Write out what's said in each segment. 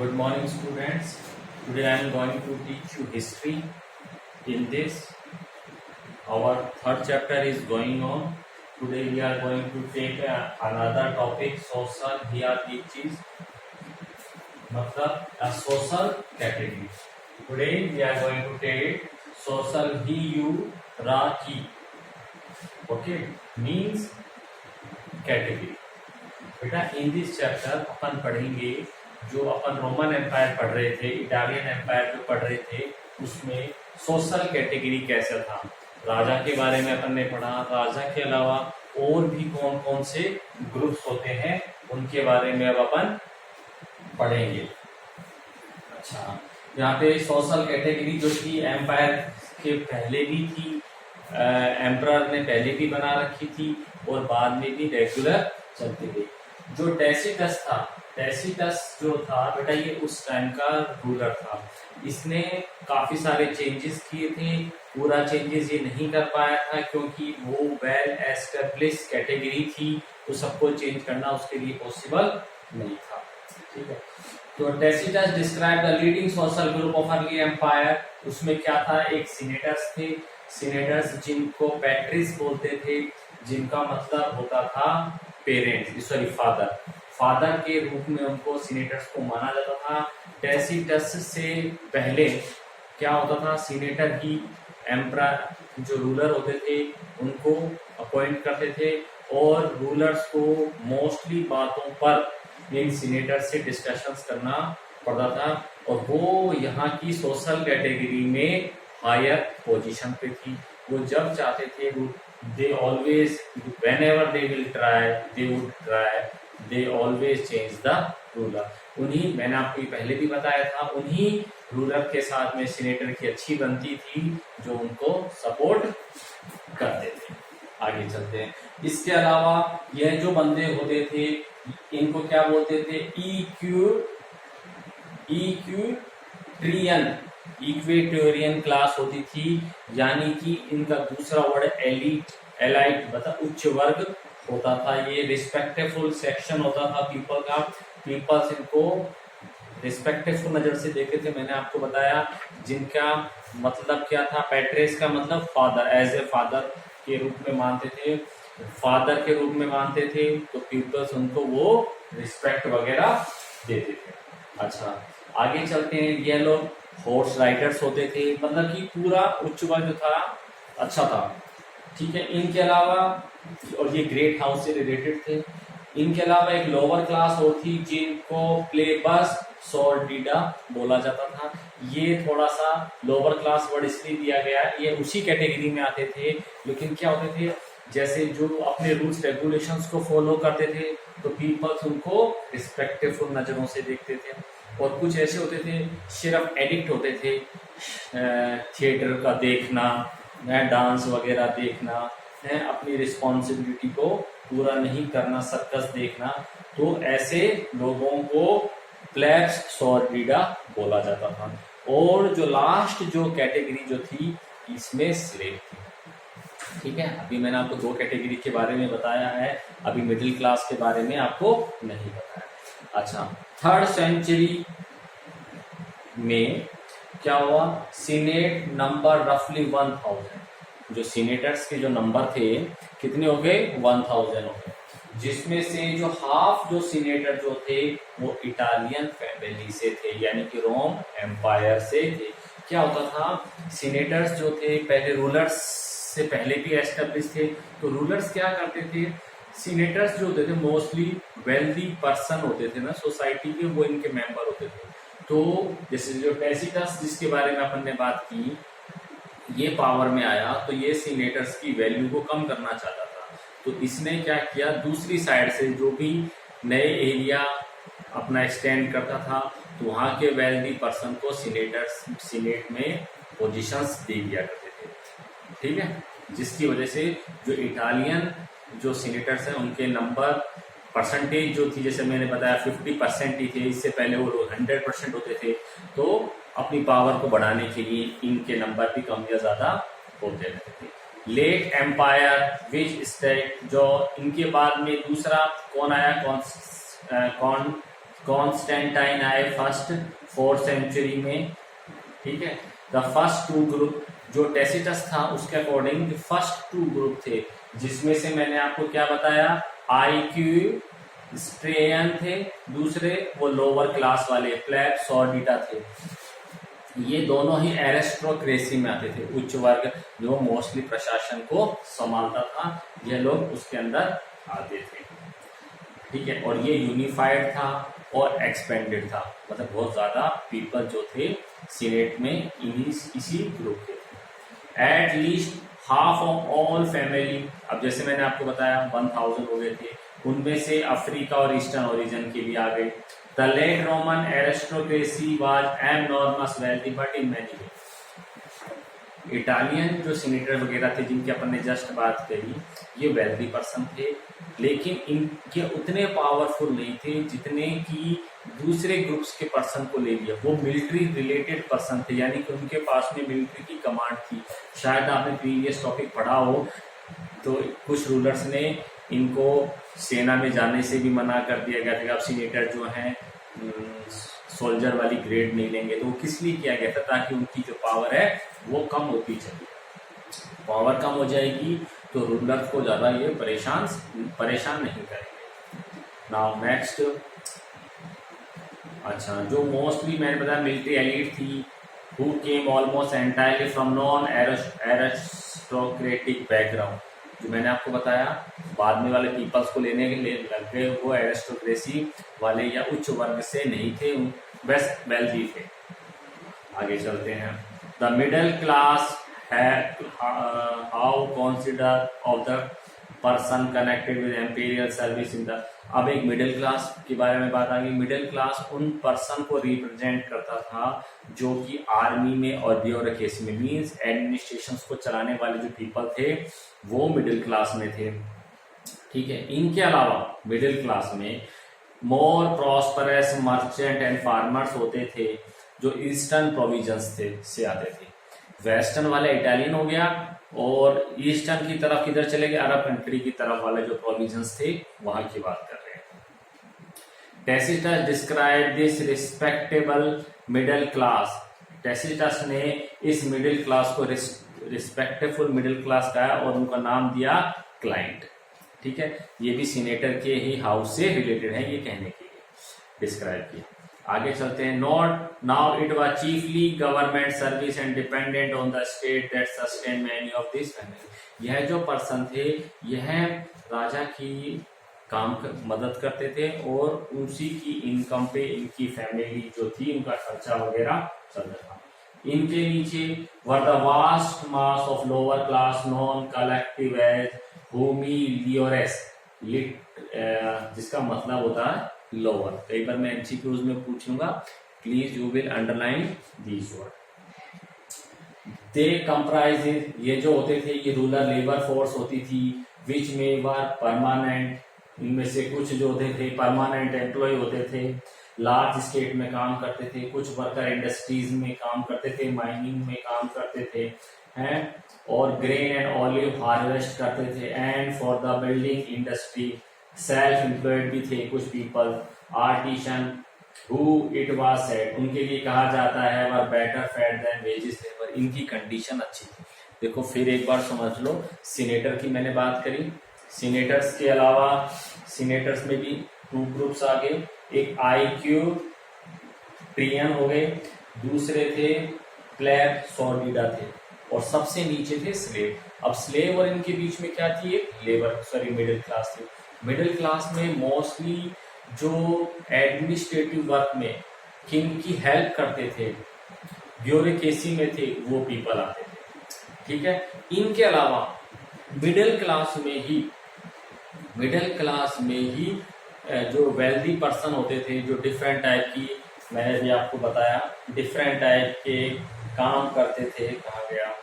Good morning, students. Today I am going to teach you history. In this, our third chapter is going on. Today we are going to take another topic, social hierarchies, मतलब a social category. Today we are going to take social hierarchy. Okay, means category. बेटा in this chapter अपन पढ़ेंगे जो अपन Roman empire पढ़ रहे थे, Italian empire जो पढ़ रहे थे, उसमें सोशल कैटेगरी कैसा था। राजा के बारे में अपन ने पढ़ा, राजा के अलावा और भी कौन कौन से ग्रुप्स होते हैं उनके बारे में अब अपन पढ़ेंगे। अच्छा, यहाँ पे सोशल कैटेगरी जो थी एम्पायर के पहले भी थी, एम्परर ने पहले भी बना रखी थी और बाद में भी रेगुलर चलते थे। जो टैसिटस था, टैसिटस जो था बेटा ये उस टाइम का रूलर था। इसने काफी सारे चेंजेस किए थे, पूरा चेंजेस ये नहीं कर पाया था क्योंकि वो वेल एस्टेब्लिश कैटेगरी थी, तो सबको चेंज करना उसके लिए पॉसिबल नहीं था। ठीक है, तो Tacitus describe the leading social group of early empire. उसमें क्या था, एक सीनेटर्स थे, सीनेटर्स जिनको पैट्रिस बोलते थे, जिनका मतलब होता था पेरेंट्स, सॉरी फादर, फादर के रूप में उनको सीनेटर्स को माना जाता था। टैसिटस से पहले क्या होता था, सीनेटर ही एम्परर जो रूलर होते थे उनको अपॉइंट करते थे और रूलर्स को मोस्टली बातों पर इन सीनेटर से डिस्कशंस करना पड़ता था और वो यहाँ की सोशल कैटेगरी में हायर पोजीशन पे थी। वो जब चाहते थे they always, whenever they will try, they would try, they always change the ruler. उन्हीं, मैंने आपको पहले भी बताया था, उन्हीं रूलर के साथ में सीनेटर की अच्छी बनती थी जो उनको सपोर्ट करते थे। आगे चलते हैं। इसके अलावा यह जो बंदे होते थे इनको क्या बोलते थे, इक्वेटोरियन क्लास होती थी, यानी कि इनका दूसरा वर्ड एलाइट मतलब उच्च वर्ग होता था। ये रिस्पेक्टफुल सेक्शन होता था पीपल का, पीपल्स इनको रिस्पेक्टफुल नजर से देखते थे। मैंने आपको बताया जिनका मतलब क्या था, पैट्रिस का मतलब फादर, एज ए फादर के रूप में मानते थे, फादर के रूप में मानते थे, तो पीपल्स उनको वो रिस्पेक्ट वगैरह देते थे। अच्छा, आगे चलते हैं। ये लोग हॉर्स राइडर्स होते थे, मतलब कि पूरा उच्च वर्ग जो था अच्छा था। ठीक है, इनके अलावा, और ये ग्रेट हाउस से रिलेटेड थे, इनके अलावा एक लोअर क्लास और थी जिनको प्लेबस सॉर्डिडा बोला जाता था। ये थोड़ा सा लोअर क्लास वर्ड इसलिए दिया गया, ये उसी कैटेगरी में आते थे, लेकिन क्या होते थे, जैसे जो अपने रूल्स रेगुलेशंस को फॉलो करते थे तो पीपल्स उनको रिस्पेक्टफुल नजरों से देखते थे। और कुछ ऐसे होते थे सिर्फ एडिक्ट होते थे थिएटर का देखना, डांस वगैरह देखना, अपनी रिस्पॉन्सिबिलिटी को पूरा नहीं करना, सर्कस देखना, तो ऐसे लोगों को प्लेब्स सॉर्डिडा बोला जाता था। और जो लास्ट जो कैटेगरी जो थी इसमें स्लेव थी। ठीक है, अभी मैंने आपको दो कैटेगरी के बारे में बताया है, अभी मिडिल क्लास के बारे में आपको नहीं बताया। अच्छा, थर्ड सेंचुरी में क्या हुआ, सीनेट नंबर रफली 1000, जो सीनेटर्स के जो नंबर थे कितने हो गए, 1000 हो गए, जिसमें से जो हाफ जो सीनेटर जो थे वो इटालियन फैमिली से थे, यानी कि रोम एम्पायर से थे। क्या होता था, सीनेटर्स जो थे पहले रूलर्स से पहले भी एस्टेब्लिश थे, तो रूलर्स क्या करते थे, सीनेटर्स जो होते थे मोस्टली वेल्दी पर्सन होते थे ना सोसाइटी के, वो इनके मेंबर होते थे। तो जैसे जो टैसिटस जिसके बारे में अपन ने बात की, ये पावर में आया तो ये सीनेटर्स की वैल्यू को कम करना चाहता था, तो इसने क्या किया, दूसरी साइड से जो भी नए एरिया अपना एक्सटेंड करता था तो वहां के वेल्दी पर्सन को सीनेट में पोजीशंस दे दिया करते थे। ठीक है, जिसकी वजह से जो इटालियन जो सीनेटर्स हैं उनके नंबर परसेंटेज जो थी, जैसे मैंने बताया 50% ही थे, इससे पहले वो 100% होते थे, तो अपनी पावर को बढ़ाने के लिए इनके नंबर भी कम या ज्यादा होते रहते थे। लेट एम्पायर विच स्टेट, जो इनके बाद में दूसरा कौन आया, कौन कॉन्स्टेंटाइन आए फर्स्ट 4th सेंचुरी में, ठीक है। द फर्स्ट टू ग्रुप, जो टेसिटस था उसके अकॉर्डिंग फर्स्ट टू ग्रुप थे, जिसमें से मैंने आपको क्या बताया, आईक्यू स्ट्रेयन थे, दूसरे वो लोअर क्लास वाले प्लेब सॉर्डिटा थे। ये दोनों ही एरिस्टोक्रेसी में आते थे, उच्च वर्ग जो मोस्टली प्रशासन को संभालता था, ये लोग उसके अंदर आते थे, ठीक है। और ये यूनिफाइड था और एक्सपेंडेड था, मतलब बहुत ज्यादा पीपल जो थे सीनेट में इसी ग्रुप के थे। At least half of all family, अब जैसे मैंने आपको बताया 1000 हो गए थे, उनमें से अफ्रीका और ईस्टर्न ओरिजिन के भी आ गए। The late Roman aristocracy was enormous wealthy but in many way. Italian जो सीनेटर वगैरह थे जिनकी अपन ने जस्ट बात करी, ये वेल्दी पर्सन थे, लेकिन इनके उतने पावरफुल नहीं थे जितने कि दूसरे ग्रुप्स के पर्सन को ले लिया। वो मिलिट्री रिलेटेड पर्सन थे, यानी कि उनके पास में मिलिट्री की कमांड थी। शायद आपने प्रीवियस टॉपिक पढ़ा हो, तो कुछ रूलर्स ने इनको सेना में जाने से भी मना कर दिया गया था कि आप सीनेटर जो हैं सोल्जर वाली ग्रेड नहीं लेंगे। तो वो किस लिए किया गया था, ताकि उनकी जो पावर है वो कम होती चली, पावर कम हो जाएगी तो रूलर को ज्यादा ये परेशान नहीं करेंगे। नाउ नेक्स्ट, अच्छा, जो मोस्टली मैंने बताया मिलिट्री एलीट थी, who came almost entirely from non aristocratic background, जो मैंने आपको बताया बाद में वाले पीपल्स को लेने के लिए लग गए, वो एरिस्टोक्रेसी वाले या उच्च वर्ग से नहीं थे, बेस्ट वेल्थी थे। आगे चलते हैं। The middle class how consider of the person connected with imperial service in the, अब एक मिडिल क्लास के बारे में बात आ गई। मिडिल क्लास उन पर्सन को रिप्रेजेंट करता था जो कि आर्मी में और ब्यूरोक्रेसी में, मींस एडमिनिस्ट्रेशन को चलाने वाले जो पीपल थे वो मिडिल क्लास में थे, ठीक है। इनके अलावा मिडिल क्लास में मोर प्रॉस्परस मर्चेंट एंड फार्मर्स होते थे, जो ईस्टर्न प्रोविजंस थे से आते थे। वेस्टर्न वाले इटालियन हो गया, और ईस्टर्न की तरफ किधर चले गए, अरब कंट्री की तरफ वाले जो प्रोविजंस थे वहां की बात कर रहे हैं। Tacitus describe this respectable middle class, Tacitus ने इस मिडिल क्लास को रिस्पेक्टफुल मिडिल क्लास कहा और उनका नाम दिया क्लाइंट, ठीक है। ये भी सीनेटर के ही हाउस से रिलेटेड है, ये कहने के लिए डिस्क्राइब किया। आगे चलते हैं। Not now it was chiefly government service and dependent on the state that sustain many of this family. यह जो पर्सन थे यह राजा की मदद करते थे और उसी की इनकम पे इनकी फैमिली जो थी उनका खर्चा वगैरह चलता था। इनके नीचे were the vast mass of lower class non collective as होमी लियोरेस, जिसका मतलब होता है लोअर। कई बार मैं एमसीक्यूज में पूछूंगा, please you will underline these word. They comprise, ये जो होते थे ये रूरल लेबर फोर्स होती थी, विच में वर परमानेंट, इनमें से कुछ जो होते थे परमानेंट एम्प्लॉय होते थे, लार्ज स्टेट में काम करते थे, कुछ वर्कर इंडस्ट्रीज में काम करते थे, माइनिंग में काम करते थे हैं, और ग्रेन एंड ऑलिव हार्वेस्ट करते थे, and for the building industry self employed भी थे कुछ people. Artisan who it was said, उनके लिए कहा जाता है were better fed than wages labour, इनकी कंडीशन अच्छी थी। देखो फिर एक बार समझ लो, सीनेटर की मैंने बात करी, सीनेटर्स के अलावा सीनेटर्स में भी 2 ग्रुप्स आ गए, एक आईक्यू ट्रियन हो गए, दूसरे थे प्लेब सॉर्डिडा थे, और सबसे नीचे थे स्लेव। अब स्लेव और इनके बीच में क्या थी, एक लेबर मिडिल क्लास थी। मिडिल क्लास में मोस्टली जो एडमिनिस्ट्रेटिव वर्क में किनकी हेल्प करते थे, ब्यूरोक्रेसी में थे, वो पीपल आते थे, ठीक है। इनके अलावा मिडिल क्लास में ही जो वेल्दी पर्सन होते थे, जो डिफरेंट टाइप की, मैंने भी आपको बताया डिफरेंट टाइप के काम करते थे, कहा गया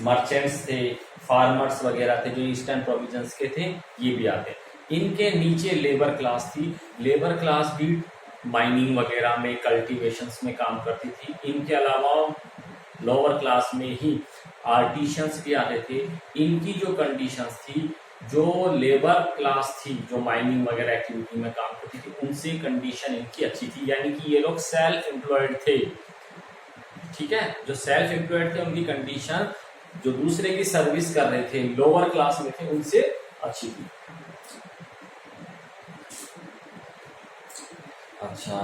मर्चेंट्स थे, फार्मर्स वगैरह थे, जो ईस्टर्न प्रोविजंस के थे, ये भी आते। इनके नीचे लेबर क्लास थी, लेबर क्लास भी माइनिंग वगैरह में कल्टीवेशंस में काम करती थी। इनके अलावा लोअर क्लास में ही आर्टिशियंस भी आते थे। इनकी जो कंडीशंस थी, जो लेबर क्लास थी जो माइनिंग वगैरह एक्टिविटी में काम करती थी, उनसे कंडीशन इनकी अच्छी थी, यानी कि ये लोग सेल्फ एम्प्लॉयड थे। ठीक है, जो सेल्फ एम्प्लॉयड थे उनकी कंडीशन जो दूसरे की सर्विस कर रहे थे, लोअर क्लास में थे, उनसे अच्छी थी। अच्छा,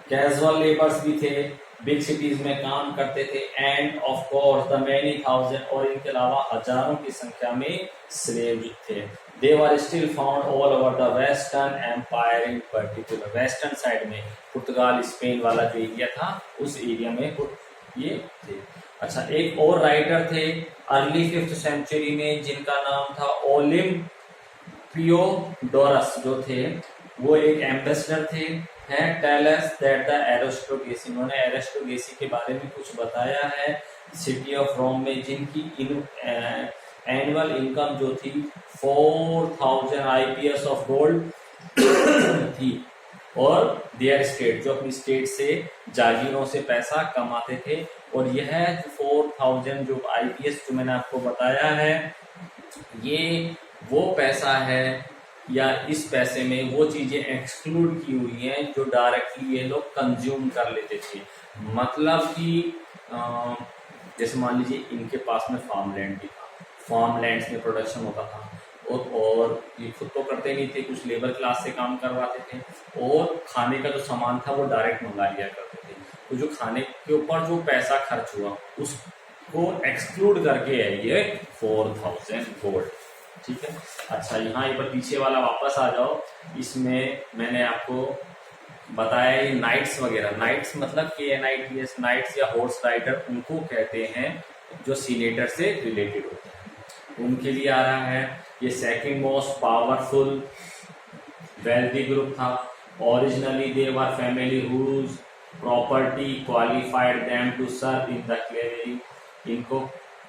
कैजुअल लेबर्स भी थे, बिग सिटीज में काम करते थे, and of course the many thousand, और इनके अलावा हजारों की संख्या में स्लेव थे। They were still found all over the western empire, in particular western side में, पुर्तगाल स्पेन वाला जो एरिया था उस एरिया में ये थे। अच्छा, एक और राइटर थे अर्ली 5th सेंचुरी में जिनका नाम था ओलिम्पियोडोरस जो थे, वो एक एम्बेसडर थे। हैं टेल अस दैट द एरिस्टोगेसी, उन्होंने एरिस्टोगेसी के बारे में कुछ बताया है सिटी ऑफ रोम में, जिनकी एनुअल इनकम जो थी 4000 IPS ऑफ गोल्ड थी, और देयर स्टेट, जो अपनी स्टेट से जागीरों से पैसा कमाते थे। और यह 4000 जो IPS जो मैंने आपको बताया है, ये वो पैसा है या इस पैसे में वो चीजें एक्सक्लूड की हुई हैं जो डायरेक्टली ये लोग कंज्यूम कर लेते थे। मतलब कि जैसे मान लीजिए इनके पास में फार्म लैंड भी था, फार्म लैंड्स में प्रोडक्शन होता था, और ये खुद तो करते नहीं थे, कुछ लेबर क्लास से काम करवाते थे, और खाने का जो सामान था वो डायरेक्ट मंगा लिया करते थे। तो जो खाने के ऊपर जो पैसा खर्च हुआ उसको एक्सक्लूड करके है ये 4000 गोल्ड। ठीक है, अच्छा यहाँ एक बार पीछे वाला वापस आ जाओ, इसमें मैंने आपको बताया ये नाइट्स वगैरह, नाइट्स मतलब KNITS, नाइट्स या हॉर्स राइडर उनको कहते हैं जो सीनेटर से रिलेटेड होते हैं, उनके लिए आ रहा है। ये second most powerful wealthy group था। Originally they were family whose property qualified them to serve in the cavalry, इनको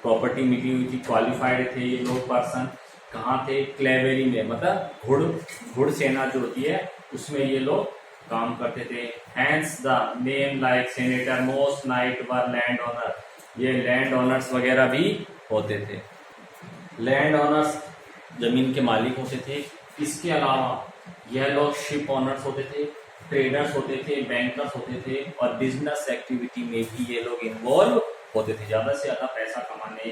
प्रॉपर्टी मिली हुई थी, क्वालिफाइड थे ये लोग पर्सन। कहाँ थे? क्लेवरी में, मतलब घुड़ सेना जो होती है उसमें ये लोग काम करते थे। Hence the name like senator, most knight were land owner, ये लैंड ओनर्स वगैरह भी होते थे। लैंड ओनर्स जमीन के मालिक होते थे। इसके अलावा यह लोग शिप ओनर्स होते थे, ट्रेडर्स होते थे, बैंकर्स होते थे, और बिजनेस एक्टिविटी में भी ये लोग इन्वॉल्व होते थे, ज्यादा से ज्यादा पैसा कमाने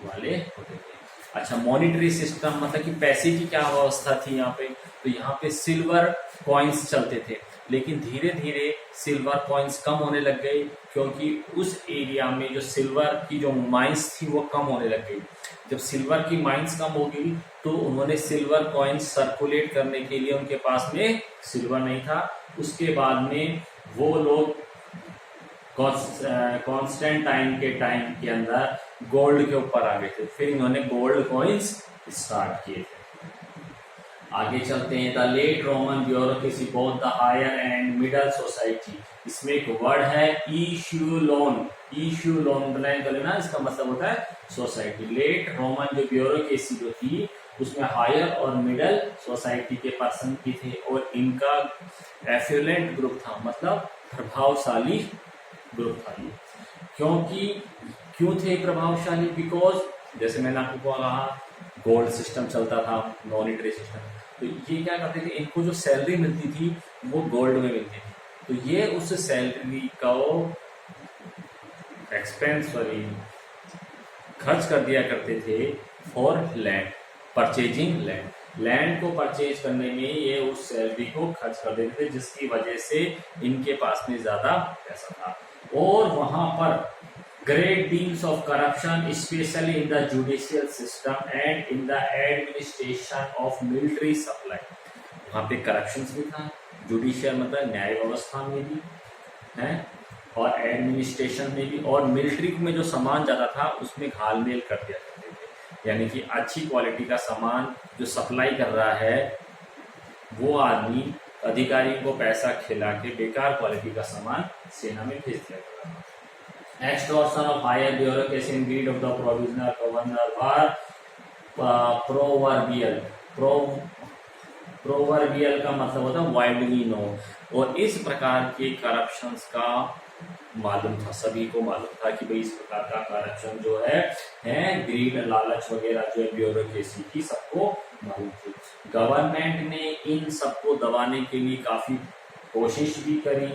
वाले होते थे। अच्छा, मॉनिटरी सिस्टम मतलब कि पैसे की क्या व्यवस्था थी यहाँ पे, तो यहाँ पे सिल्वर कॉइन्स चलते थे, लेकिन धीरे धीरे सिल्वर कॉइन्स कम होने लग गए, क्योंकि उस एरिया में जो सिल्वर की जो माइंस थी वो कम होने लग गई। जब सिल्वर की माइंस कम हो गई तो उन्होंने सिल्वर कॉइन्स सर्कुलेट करने के लिए, उनके पास में सिल्वर नहीं था, उसके बाद में वो लोग कॉन्स्टेंटाइन के टाइम के अंदर गोल्ड के ऊपर आ गए थे, फिर इन्होंने गोल्ड कॉइन्स स्टार्ट किए थे। आगे चलते हैं। The late Roman bureaucracy both the higher and middle society, इसमें एक वर्ड है ईशूलोन, ईशूलोन बनाए कर लेना, इसका मतलब होता है सोसाइटी। लेट रोमन जो ब्यूरोक्रेसी जो थी उसमें हायर और मिडल सोसाइटी के पर्सन भी थे, और इनका एफ्लुएंट ग्रुप था, मतलब प्रभावशाली ग्रुप था। क्यों थे प्रभावशाली? बिकॉज जैसे मैंने आपको कहा गोल्ड सिस्टम चलता था, मॉनिटरी सिस्टम, तो ये क्या करते थे, इनको जो सैलरी मिलती थी वो गोल्ड में मिलती थी, तो ये उस सैलरी का एक्सपेंस खर्च कर दिया करते थे for land, purchasing land. Land को परचेज करने में ये उस सैलरी को खर्च कर देते थे, जिसकी वजह से इनके पास में ज्यादा पैसा था। और वहां पर great deals of corruption, especially in the judicial system and in the administration of military supply, वहाँ पे करप्शन भी था, जुडिशियल मतलब न्याय व्यवस्था में भी है, और एडमिनिस्ट्रेशन में भी, और मिलिट्री में जो सामान जाता था उसमें घालमेल कर दिया करते थे, यानी कि अच्छी क्वालिटी का सामान जो सप्लाई कर रहा है वो आदमी अधिकारी को पैसा खिला के बेकार क्वालिटी का सामान सेना में भेज दिया करता था। Extortion of higher bureaucracy and greed of the provisional governor were proverbial. Proverbial का मतलब होता है widely known, और इस प्रकार के करप्शंस का मालूम था, सभी को मालूम था कि भाई इस प्रकार का करप्शन जो है ग्रीड, लालच वगैरह जो है ब्यूरोक्रेसी की सबको मालूम थी। गवर्नमेंट ने इन सबको दबाने के लिए काफी कोशिश भी करी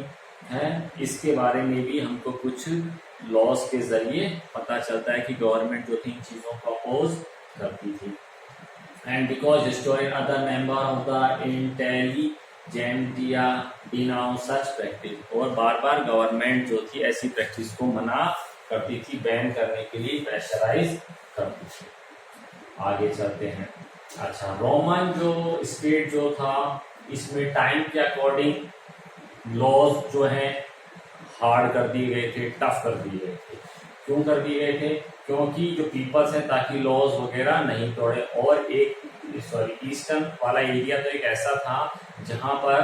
है। इसके बारे में भी हमको कुछ लॉस के जरिए पता चलता है कि गवर्नमेंट जो थी इन चीजों को अपोज करती थी। And because historian other member of the intelligentsia denounce such practice, और बार बार गवर्नमेंट जो थी ऐसी प्रैक्टिस को मना करती थी, बैन करने के लिए प्रेशराइज करती थी। आगे चलते हैं। अच्छा, रोमन जो स्टेट जो था इसमें टाइम के अकॉर्डिंग लॉज जो है हार्ड कर दिए गए थे, टफ कर दिए गए थे। क्यों कर दिए गए थे? क्योंकि जो पीपल्स हैं ताकि लॉज वगैरह नहीं तोड़े। और एक ईस्टर्न वाला एरिया तो एक ऐसा था जहां पर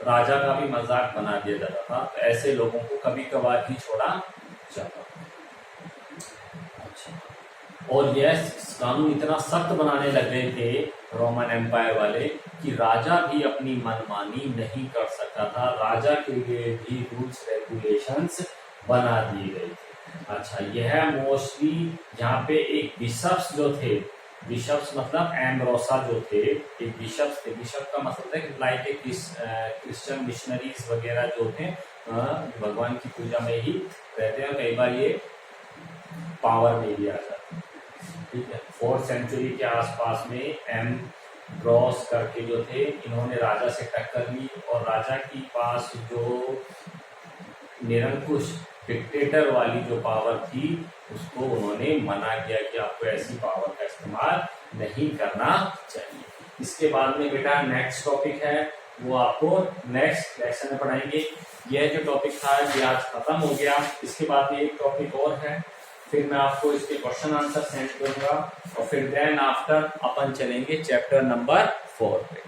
राजा का भी मजाक बना दिया जाता था, तो ऐसे लोगों को कभी कभार ही छोड़ा जाता था। अच्छा, और यह कानून इतना सख्त बनाने लग गए थे रोमन एम्पायर वाले कि राजा भी अपनी मनमानी नहीं कर सकता था, राजा के लिए भी रूल्स रेगुलेशंस बना दिए गए थे। अच्छा, यह मोस्टली यहाँ पे एक बिशप्स जो थे, बिशप्स मतलब एम्ब्रोसा जो थे, एक बिशप्स थे। बिशप का मतलब है लाइक एक क्रिश्चियन मिशनरीज वगैरह जो थे भगवान की पूजा में ही रहते हैं, कई बार ये पावर में भी आ जाते हैं। ठीक है, 4th सेंचुरी के आसपास में एम्ब्रोस करके जो थे, इन्होंने राजा से टक्कर ली और राजा के पास जो निरंकुश डिक्टेटर वाली जो पावर थी उसको उन्होंने मना किया कि आपको ऐसी पावर का इस्तेमाल नहीं करना चाहिए। इसके बाद में बेटा नेक्स्ट टॉपिक है वो आपको नेक्स्ट लेक्चर में पढ़ाएंगे। यह जो टॉपिक था ये आज खत्म हो गया। इसके बाद में एक टॉपिक और है, फिर मैं आपको इसके क्वेश्चन आंसर सेंड करूंगा और फिर देन आफ्टर अपन चलेंगे चैप्टर नंबर 4 पे।